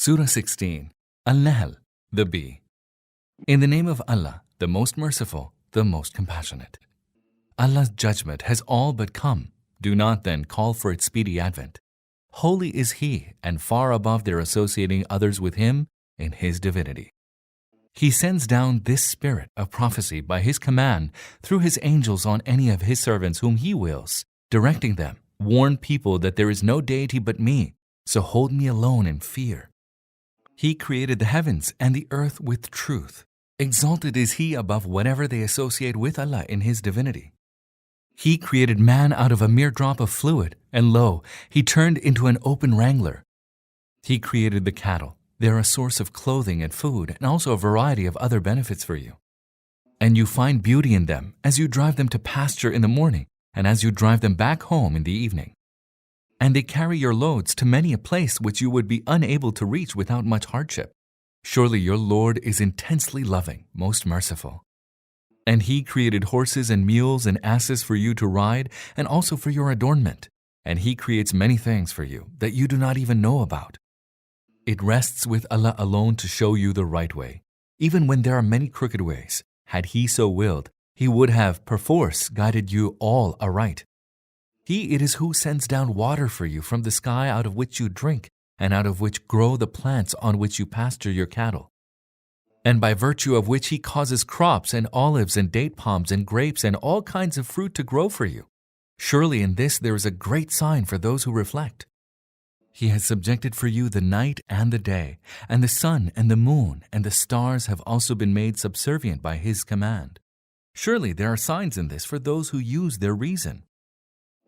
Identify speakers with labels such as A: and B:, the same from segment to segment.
A: Surah 16, An-Nahl, the Bee. In the name of Allah, the most merciful, the most compassionate. Allah's judgment has all but come. Do not then call for its speedy advent. Holy is He, and far above their associating others with Him in His divinity. He sends down this spirit of prophecy by His command through His angels on any of His servants whom He wills, directing them, warn people that there is no deity but me, so hold me alone in fear. He created the heavens and the earth with truth. Exalted is He above whatever they associate with Allah in His divinity. He created man out of a mere drop of fluid, and lo, He turned into an open wrangler. He created the cattle. They are a source of clothing and food, and also a variety of other benefits for you. And you find beauty in them as you drive them to pasture in the morning, and as you drive them back home in the evening. And they carry your loads to many a place which you would be unable to reach without much hardship. Surely your Lord is intensely loving, most merciful. And He created horses and mules and asses for you to ride, and also for your adornment. And He creates many things for you that you do not even know about. It rests with Allah alone to show you the right way, even when there are many crooked ways. Had He so willed, He would have, perforce, guided you all aright. He it is who sends down water for you from the sky, out of which you drink, and out of which grow the plants on which you pasture your cattle, and by virtue of which He causes crops and olives and date palms and grapes and all kinds of fruit to grow for you. Surely in this there is a great sign for those who reflect. He has subjected for you the night and the day, and the sun and the moon and the stars have also been made subservient by His command. Surely there are signs in this for those who use their reason.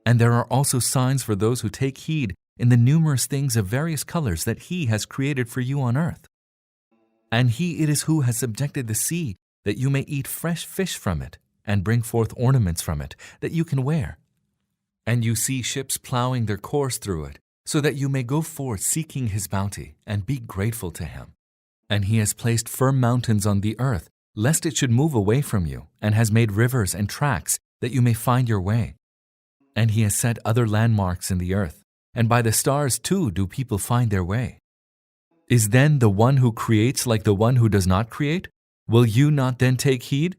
A: And there are also signs for those who take heed in the numerous things of various colors that He has created for you on earth. And He it is who has subjected the sea, that you may eat fresh fish from it, and bring forth ornaments from it, that you can wear. And you see ships plowing their course through it, so that you may go forth seeking His bounty, and be grateful to Him. And He has placed firm mountains on the earth, lest it should move away from you, and has made rivers and tracks, that you may find your way. And He has set other landmarks in the earth, and by the stars too do people find their way. Is then the one who creates like the one who does not create? Will you not then take heed?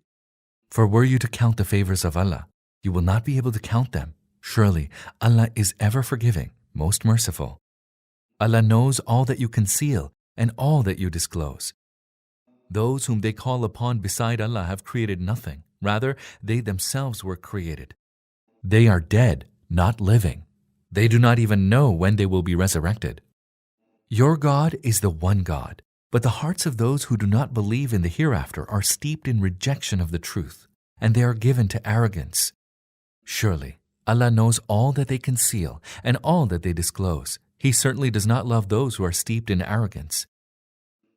A: For were you to count the favors of Allah, you will not be able to count them. Surely Allah is ever forgiving, most merciful. Allah knows all that you conceal and all that you disclose. Those whom they call upon beside Allah have created nothing. Rather, they themselves were created. They are dead, not living. They do not even know when they will be resurrected. Your God is the one God, but the hearts of those who do not believe in the hereafter are steeped in rejection of the truth, and they are given to arrogance. Surely, Allah knows all that they conceal and all that they disclose. He certainly does not love those who are steeped in arrogance.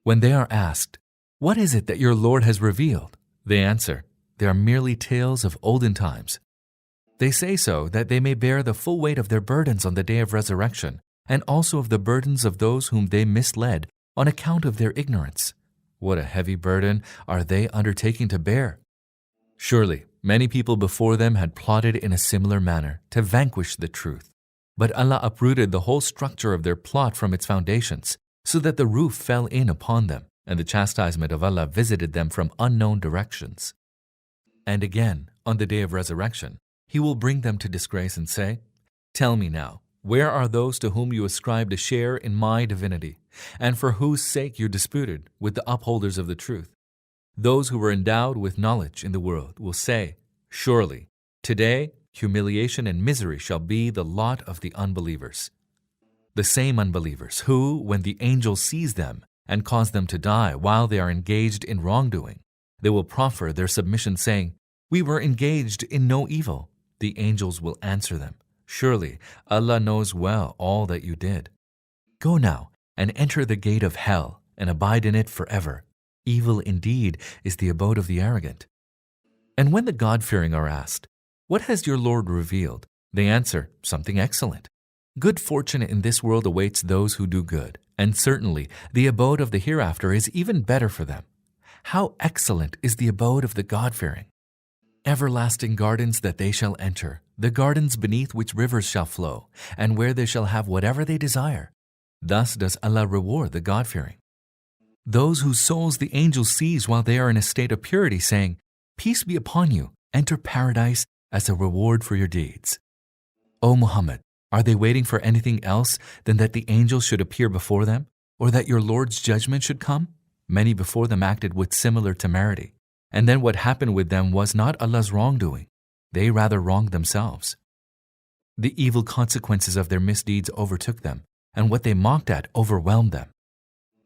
A: When they are asked, "What is it that your Lord has revealed?" they answer, "They are merely tales of olden times." They say so that they may bear the full weight of their burdens on the day of resurrection, and also of the burdens of those whom they misled on account of their ignorance. What a heavy burden are they undertaking to bear! Surely, many people before them had plotted in a similar manner to vanquish the truth. But Allah uprooted the whole structure of their plot from its foundations, so that the roof fell in upon them, and the chastisement of Allah visited them from unknown directions. And again, on the day of resurrection, He will bring them to disgrace and say, "Tell me now, where are those to whom you ascribed a share in my divinity, and for whose sake you disputed with the upholders of the truth?" Those who were endowed with knowledge in the world will say, "Surely, today humiliation and misery shall be the lot of the unbelievers." The same unbelievers who, when the angel sees them and cause them to die while they are engaged in wrongdoing, they will proffer their submission saying, "We were engaged in no evil." The angels will answer them, "Surely Allah knows well all that you did. Go now and enter the gate of hell and abide in it forever. Evil indeed is the abode of the arrogant." And when the God-fearing are asked, "What has your Lord revealed?" they answer, "Something excellent. Good fortune in this world awaits those who do good, and certainly the abode of the hereafter is even better for them. How excellent is the abode of the God-fearing! Everlasting gardens that they shall enter, the gardens beneath which rivers shall flow, and where they shall have whatever they desire. Thus does Allah reward the God-fearing. Those whose souls the angel sees while they are in a state of purity, saying, "Peace be upon you, enter paradise as a reward for your deeds." O Muhammad, are they waiting for anything else than that the angel should appear before them, or that your Lord's judgment should come? Many before them acted with similar temerity, and then what happened with them was not Allah's wrongdoing. They rather wronged themselves. The evil consequences of their misdeeds overtook them, and what they mocked at overwhelmed them.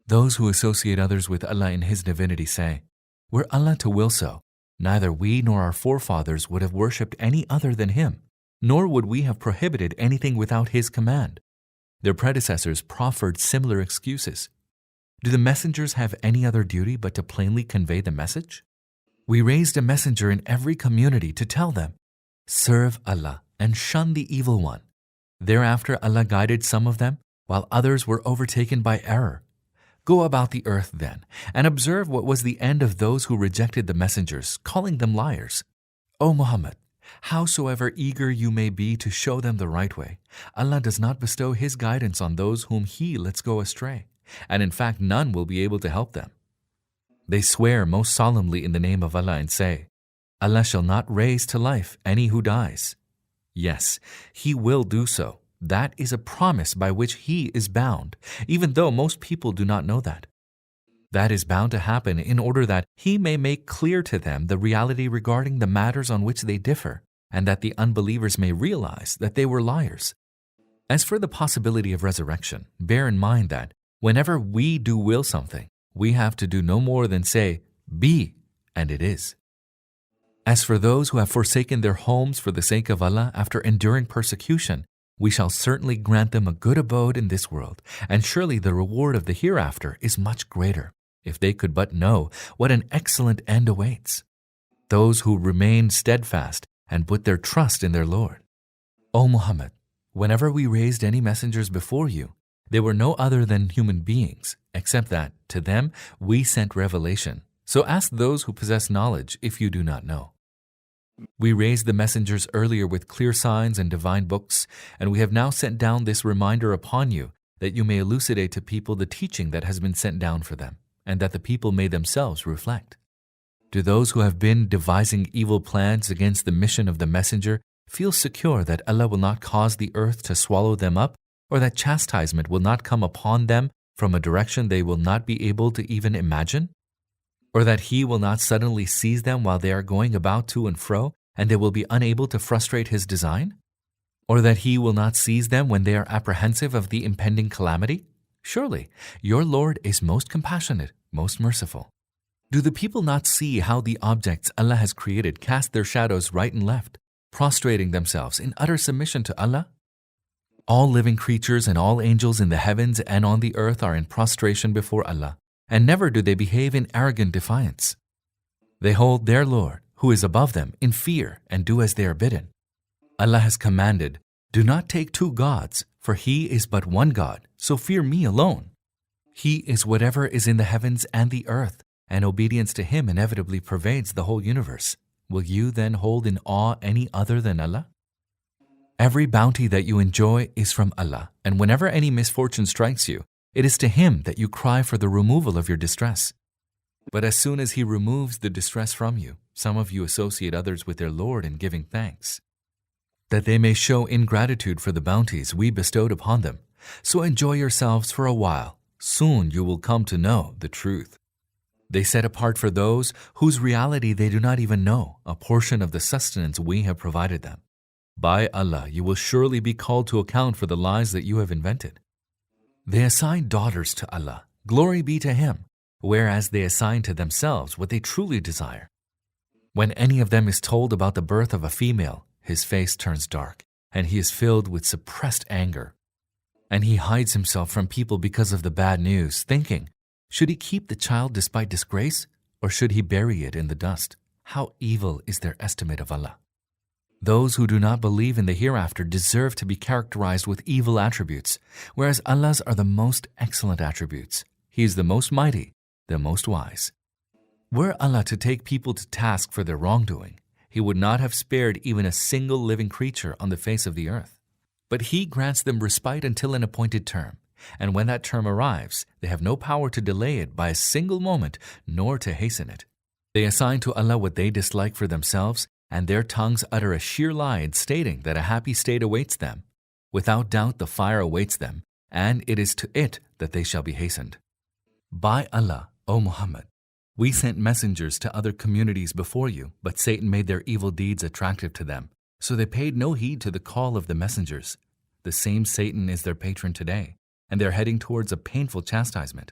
A: Those who associate others with Allah in His divinity say, "Were Allah to will so, neither we nor our forefathers would have worshipped any other than Him, nor would we have prohibited anything without His command." Their predecessors proffered similar excuses. Do the messengers have any other duty but to plainly convey the message? We raised a messenger in every community to tell them, "Serve Allah and shun the evil one." Thereafter Allah guided some of them, while others were overtaken by error. Go about the earth then, and observe what was the end of those who rejected the messengers, calling them liars. O Muhammad, howsoever eager you may be to show them the right way, Allah does not bestow His guidance on those whom He lets go astray, and in fact none will be able to help them. They swear most solemnly in the name of Allah and say, "Allah shall not raise to life any who dies." Yes, He will do so. That is a promise by which He is bound, even though most people do not know that. That is bound to happen in order that He may make clear to them the reality regarding the matters on which they differ, and that the unbelievers may realize that they were liars. As for the possibility of resurrection, bear in mind that whenever we do will something, we have to do no more than say, "Be," and it is. As for those who have forsaken their homes for the sake of Allah after enduring persecution, we shall certainly grant them a good abode in this world, and surely the reward of the hereafter is much greater, if they could but know what an excellent end awaits. Those who remain steadfast and put their trust in their Lord. O Muhammad, whenever we raised any messengers before you, they were no other than human beings, except that, to them, we sent revelation. So ask those who possess knowledge if you do not know. We raised the messengers earlier with clear signs and divine books, and we have now sent down this reminder upon you that you may elucidate to people the teaching that has been sent down for them, and that the people may themselves reflect. Do those who have been devising evil plans against the mission of the messenger feel secure that Allah will not cause the earth to swallow them up, or that chastisement will not come upon them from a direction they will not be able to even imagine? Or that He will not suddenly seize them while they are going about to and fro, and they will be unable to frustrate His design? Or that He will not seize them when they are apprehensive of the impending calamity? Surely, your Lord is most compassionate, most merciful. Do the people not see how the objects Allah has created cast their shadows right and left, prostrating themselves in utter submission to Allah? All living creatures and all angels in the heavens and on the earth are in prostration before Allah, and never do they behave in arrogant defiance. They hold their Lord, who is above them, in fear and do as they are bidden. Allah has commanded, "Do not take two gods, for He is but one God, so fear me alone." He is whatever is in the heavens and the earth, and obedience to Him inevitably pervades the whole universe. Will you then hold in awe any other than Allah? Every bounty that you enjoy is from Allah, and whenever any misfortune strikes you, it is to Him that you cry for the removal of your distress. But as soon as He removes the distress from you, some of you associate others with their Lord in giving thanks, that they may show ingratitude for the bounties we bestowed upon them. So enjoy yourselves for a while. Soon you will come to know the truth. They set apart for those whose reality they do not even know a portion of the sustenance we have provided them. By Allah, you will surely be called to account for the lies that you have invented. They assign daughters to Allah, glory be to Him, whereas they assign to themselves what they truly desire. When any of them is told about the birth of a female, his face turns dark, and he is filled with suppressed anger. And he hides himself from people because of the bad news, thinking, should he keep the child despite disgrace, or should he bury it in the dust? How evil is their estimate of Allah. Those who do not believe in the hereafter deserve to be characterized with evil attributes, whereas Allah's are the most excellent attributes. He is the most mighty, the most wise. Were Allah to take people to task for their wrongdoing, He would not have spared even a single living creature on the face of the earth. But He grants them respite until an appointed term, And when that term arrives, they have no power to delay it by a single moment, nor to hasten it. They assign to Allah what they dislike for themselves, and their tongues utter a sheer lie, stating that a happy state awaits them. Without doubt the fire awaits them, and it is to it that they shall be hastened. By Allah, O Muhammad, we sent messengers to other communities before you, but Satan made their evil deeds attractive to them, so they paid no heed to the call of the messengers. The same Satan is their patron today, and they are heading towards a painful chastisement.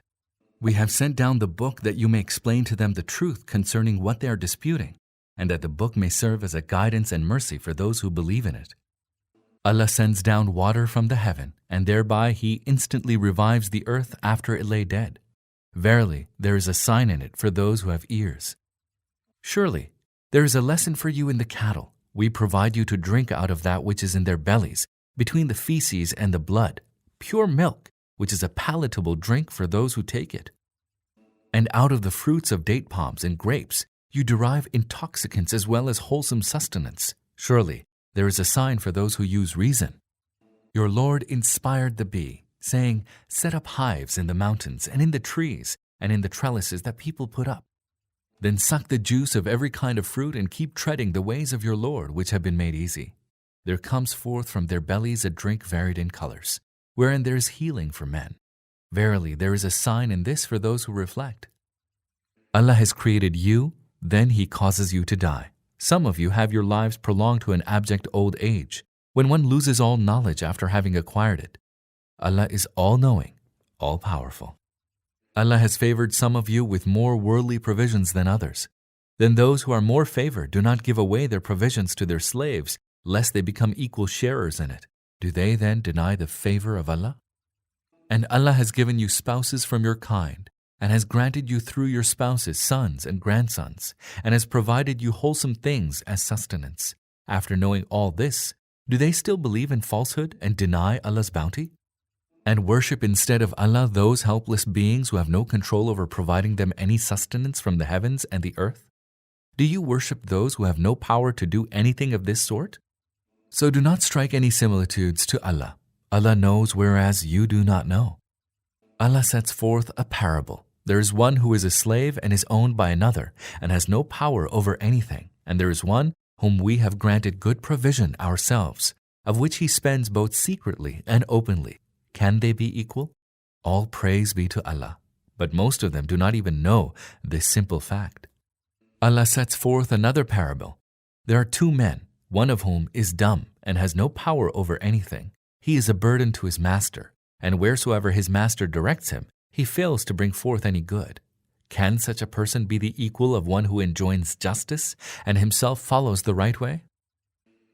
A: We have sent down the book that you may explain to them the truth concerning what they are disputing, and that the book may serve as a guidance and mercy for those who believe in it. Allah sends down water from the heaven, and thereby He instantly revives the earth after it lay dead. Verily, there is a sign in it for those who have ears. Surely, there is a lesson for you in the cattle. We provide you to drink out of that which is in their bellies, between the feces and the blood, pure milk, which is a palatable drink for those who take it. And out of the fruits of date palms and grapes, you derive intoxicants as well as wholesome sustenance. Surely, there is a sign for those who use reason. Your Lord inspired the bee, saying, set up hives in the mountains and in the trees and in the trellises that people put up. Then suck the juice of every kind of fruit and keep treading the ways of your Lord, which have been made easy. There comes forth from their bellies a drink varied in colors, wherein there is healing for men. Verily, there is a sign in this for those who reflect. Allah has created you, then He causes you to die. Some of you have your lives prolonged to an abject old age, when one loses all knowledge after having acquired it. Allah is all-knowing, all-powerful. Allah has favored some of you with more worldly provisions than others. Then those who are more favored do not give away their provisions to their slaves, lest they become equal sharers in it. Do they then deny the favor of Allah? And Allah has given you spouses from your kind, and has granted you through your spouses sons and grandsons, and has provided you wholesome things as sustenance. After knowing all this, do they still believe in falsehood and deny Allah's bounty? And worship instead of Allah those helpless beings who have no control over providing them any sustenance from the heavens and the earth? Do you worship those who have no power to do anything of this sort? So do not strike any similitudes to Allah. Allah knows whereas you do not know. Allah sets forth a parable. There is one who is a slave and is owned by another and has no power over anything. And there is one whom we have granted good provision ourselves, of which he spends both secretly and openly. Can they be equal? All praise be to Allah, but most of them do not even know this simple fact. Allah sets forth another parable. There are two men, one of whom is dumb and has no power over anything. He is a burden to his master, and wheresoever his master directs him, he fails to bring forth any good. Can such a person be the equal of one who enjoins justice and himself follows the right way?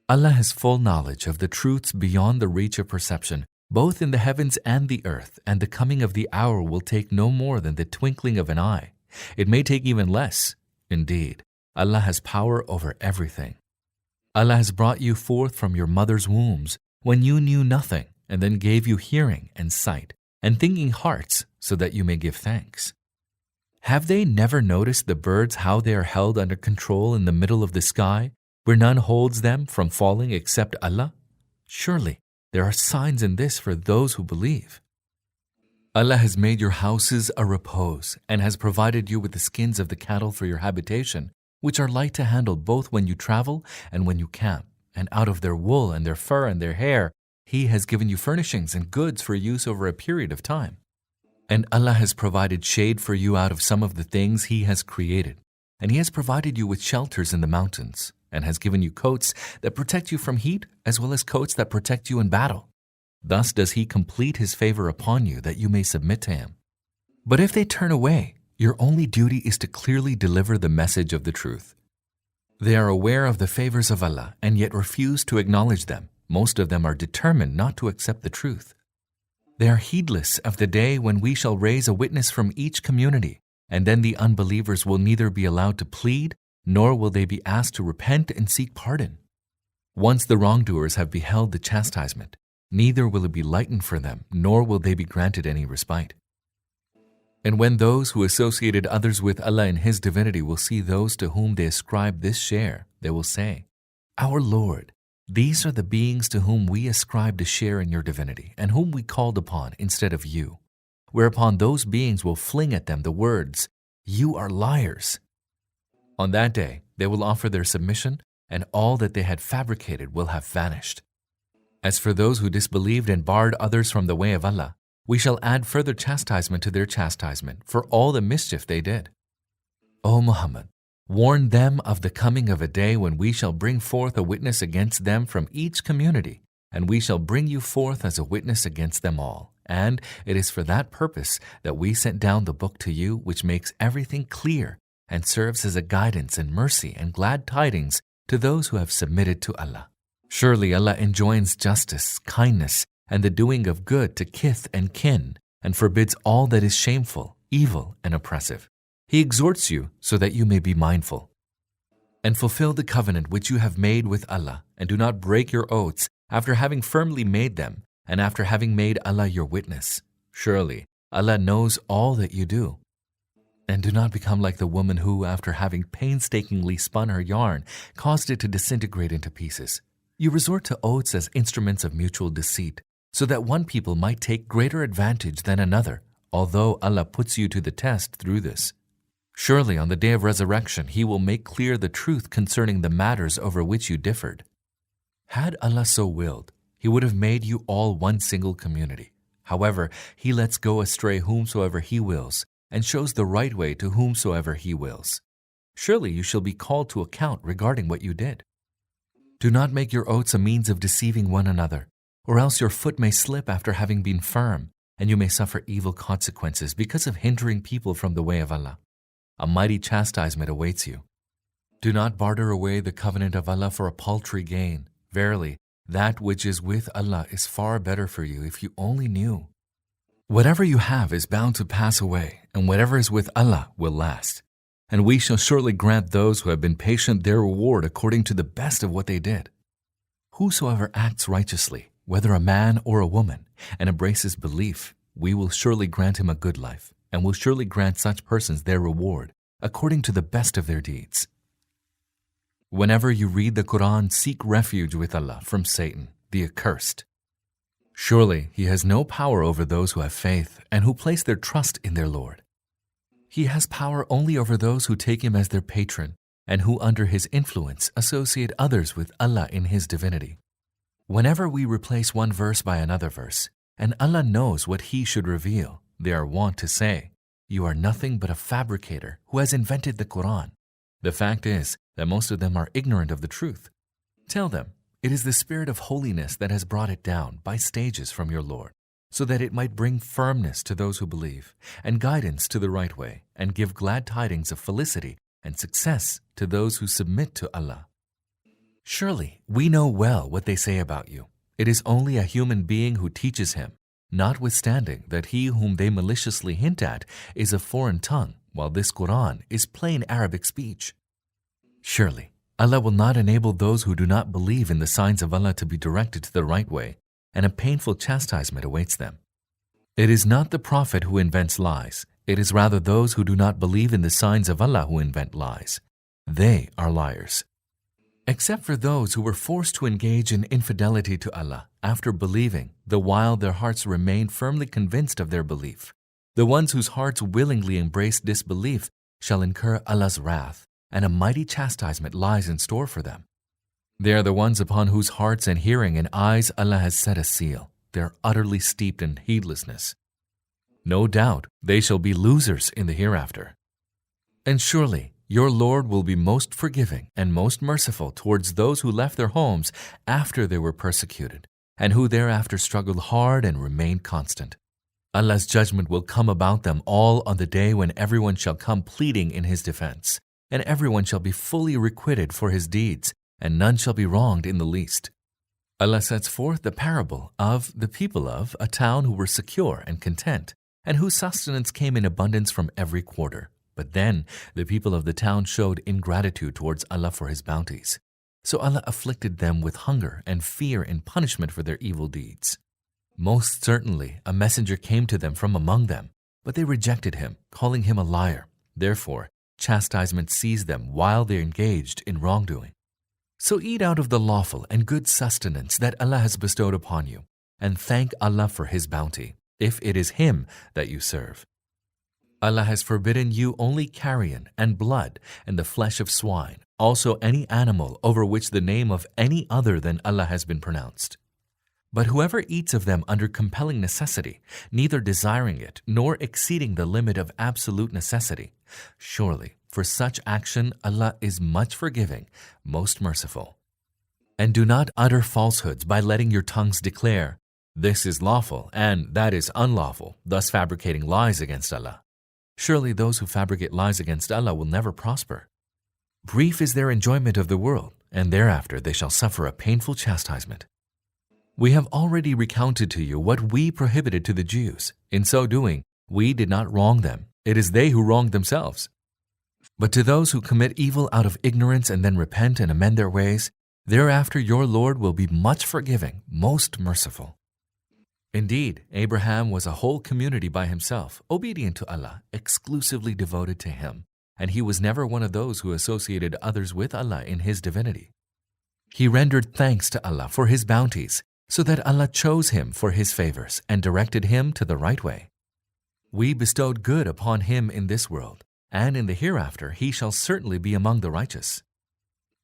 A: Allah has full knowledge of the truths beyond the reach of perception, both in the heavens and the earth, and the coming of the hour will take no more than the twinkling of an eye. It may take even less. Indeed, Allah has power over everything. Allah has brought you forth from your mother's wombs when you knew nothing, and then gave you hearing and sight, and thinking hearts, so that you may give thanks. Have they never noticed the birds how they are held under control in the middle of the sky, where none holds them from falling except Allah? Surely, there are signs in this for those who believe. Allah has made your houses a repose and has provided you with the skins of the cattle for your habitation, which are light to handle both when you travel and when you camp, and out of their wool and their fur and their hair, He has given you furnishings and goods for use over a period of time. And Allah has provided shade for you out of some of the things He has created, and He has provided you with shelters in the mountains, and has given you coats that protect you from heat as well as coats that protect you in battle. Thus does He complete His favor upon you that you may submit to Him. But if they turn away, your only duty is to clearly deliver the message of the truth. They are aware of the favors of Allah and yet refuse to acknowledge them. Most of them are determined not to accept the truth. They are heedless of the day when we shall raise a witness from each community, and then the unbelievers will neither be allowed to plead, nor will they be asked to repent and seek pardon. Once the wrongdoers have beheld the chastisement, neither will it be lightened for them, nor will they be granted any respite. And when those who associated others with Allah in His divinity will see those to whom they ascribe this share, they will say, Our Lord, These are the beings to whom we ascribed a share in your divinity and whom we called upon instead of you. Whereupon those beings will fling at them the words, "You are liars." On that day, they will offer their submission, and all that they had fabricated will have vanished. As for those who disbelieved and barred others from the way of Allah, we shall add further chastisement to their chastisement for all the mischief they did. O Muhammad, warn them of the coming of a day when we shall bring forth a witness against them from each community, and we shall bring you forth as a witness against them all. And it is for that purpose that we sent down the book to you, which makes everything clear and serves as a guidance and mercy and glad tidings to those who have submitted to Allah. Surely Allah enjoins justice, kindness, and the doing of good to kith and kin, and forbids all that is shameful, evil, and oppressive. He exhorts you so that you may be mindful. And fulfill the covenant which you have made with Allah, and do not break your oaths after having firmly made them, and after having made Allah your witness. Surely Allah knows all that you do. And do not become like the woman who, after having painstakingly spun her yarn, caused it to disintegrate into pieces. You resort to oaths as instruments of mutual deceit, so that one people might take greater advantage than another, although Allah puts you to the test through this. Surely on the day of resurrection He will make clear the truth concerning the matters over which you differed. Had Allah so willed, He would have made you all one single community. However, He lets go astray whomsoever He wills, and shows the right way to whomsoever He wills. Surely you shall be called to account regarding what you did. Do not make your oaths a means of deceiving one another, or else your foot may slip after having been firm, and you may suffer evil consequences because of hindering people from the way of Allah. A mighty chastisement awaits you. Do not barter away the covenant of Allah for a paltry gain. Verily, that which is with Allah is far better for you if you only knew. Whatever you have is bound to pass away, and whatever is with Allah will last. And we shall surely grant those who have been patient their reward according to the best of what they did. Whosoever acts righteously, whether a man or a woman, and embraces belief, we will surely grant him a good life, and will surely grant such persons their reward according to the best of their deeds. Whenever you read the Quran, seek refuge with Allah from Satan, the accursed. Surely He has no power over those who have faith and who place their trust in their Lord. He has power only over those who take Him as their patron and who under His influence associate others with Allah in His divinity. Whenever we replace one verse by another verse, and Allah knows what He should reveal, they are wont to say, "You are nothing but a fabricator who has invented the Quran." The fact is that most of them are ignorant of the truth. Tell them, it is the Spirit of holiness that has brought it down by stages from your Lord, so that it might bring firmness to those who believe, and guidance to the right way, and give glad tidings of felicity and success to those who submit to Allah. Surely we know well what they say about you. It is only a human being who teaches him, notwithstanding that he whom they maliciously hint at is a foreign tongue, while this Quran is plain Arabic speech. Surely Allah will not enable those who do not believe in the signs of Allah to be directed to the right way, and a painful chastisement awaits them. It is not the Prophet who invents lies, it is rather those who do not believe in the signs of Allah who invent lies. They are liars. Except for those who were forced to engage in infidelity to Allah after believing, the while their hearts remained firmly convinced of their belief. The ones whose hearts willingly embrace disbelief shall incur Allah's wrath, and a mighty chastisement lies in store for them. They are the ones upon whose hearts and hearing and eyes Allah has set a seal. They are utterly steeped in heedlessness. No doubt they shall be losers in the hereafter. And surely your Lord will be most forgiving and most merciful towards those who left their homes after they were persecuted, and who thereafter struggled hard and remained constant. Allah's judgment will come about them all on the day when everyone shall come pleading in His defense, and everyone shall be fully requited for his deeds, and none shall be wronged in the least. Allah sets forth the parable of the people of a town who were secure and content, and whose sustenance came in abundance from every quarter. But then the people of the town showed ingratitude towards Allah for His bounties. So Allah afflicted them with hunger and fear in punishment for their evil deeds. Most certainly a messenger came to them from among them, but they rejected him, calling him a liar. Therefore, chastisement seized them while they engaged in wrongdoing. So eat out of the lawful and good sustenance that Allah has bestowed upon you, and thank Allah for His bounty, if it is Him that you serve. Allah has forbidden you only carrion and blood and the flesh of swine, also any animal over which the name of any other than Allah has been pronounced. But whoever eats of them under compelling necessity, neither desiring it nor exceeding the limit of absolute necessity, surely for such action Allah is much forgiving, most merciful. And do not utter falsehoods by letting your tongues declare, "This is lawful and that is unlawful," thus fabricating lies against Allah. Surely those who fabricate lies against Allah will never prosper. Brief is their enjoyment of the world, and thereafter they shall suffer a painful chastisement. We have already recounted to you what we prohibited to the Jews. In so doing, we did not wrong them. It is they who wronged themselves. But to those who commit evil out of ignorance and then repent and amend their ways, thereafter your Lord will be much forgiving, most merciful. Indeed, Abraham was a whole community by himself, obedient to Allah, exclusively devoted to Him, and he was never one of those who associated others with Allah in His divinity. He rendered thanks to Allah for His bounties, so that Allah chose him for His favors and directed him to the right way. We bestowed good upon him in this world, and in the hereafter he shall certainly be among the righteous.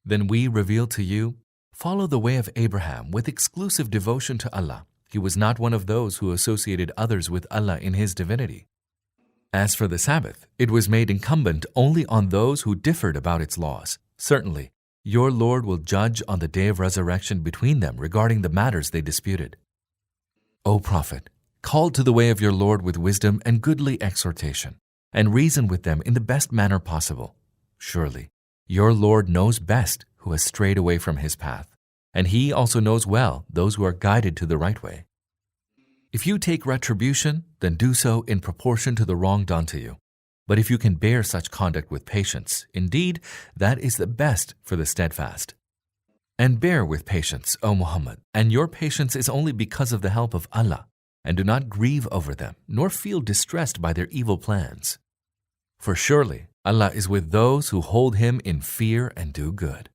A: Then we revealed to you, follow the way of Abraham with exclusive devotion to Allah. He was not one of those who associated others with Allah in His divinity. As for the Sabbath, it was made incumbent only on those who differed about its laws. Certainly, your Lord will judge on the day of resurrection between them regarding the matters they disputed. O Prophet, call to the way of your Lord with wisdom and goodly exhortation, and reason with them in the best manner possible. Surely, your Lord knows best who has strayed away from His path, and He also knows well those who are guided to the right way. If you take retribution, then do so in proportion to the wrong done to you. But if you can bear such conduct with patience, indeed, that is the best for the steadfast. And bear with patience, O Muhammad, and your patience is only because of the help of Allah, and do not grieve over them, nor feel distressed by their evil plans. For surely Allah is with those who hold Him in fear and do good.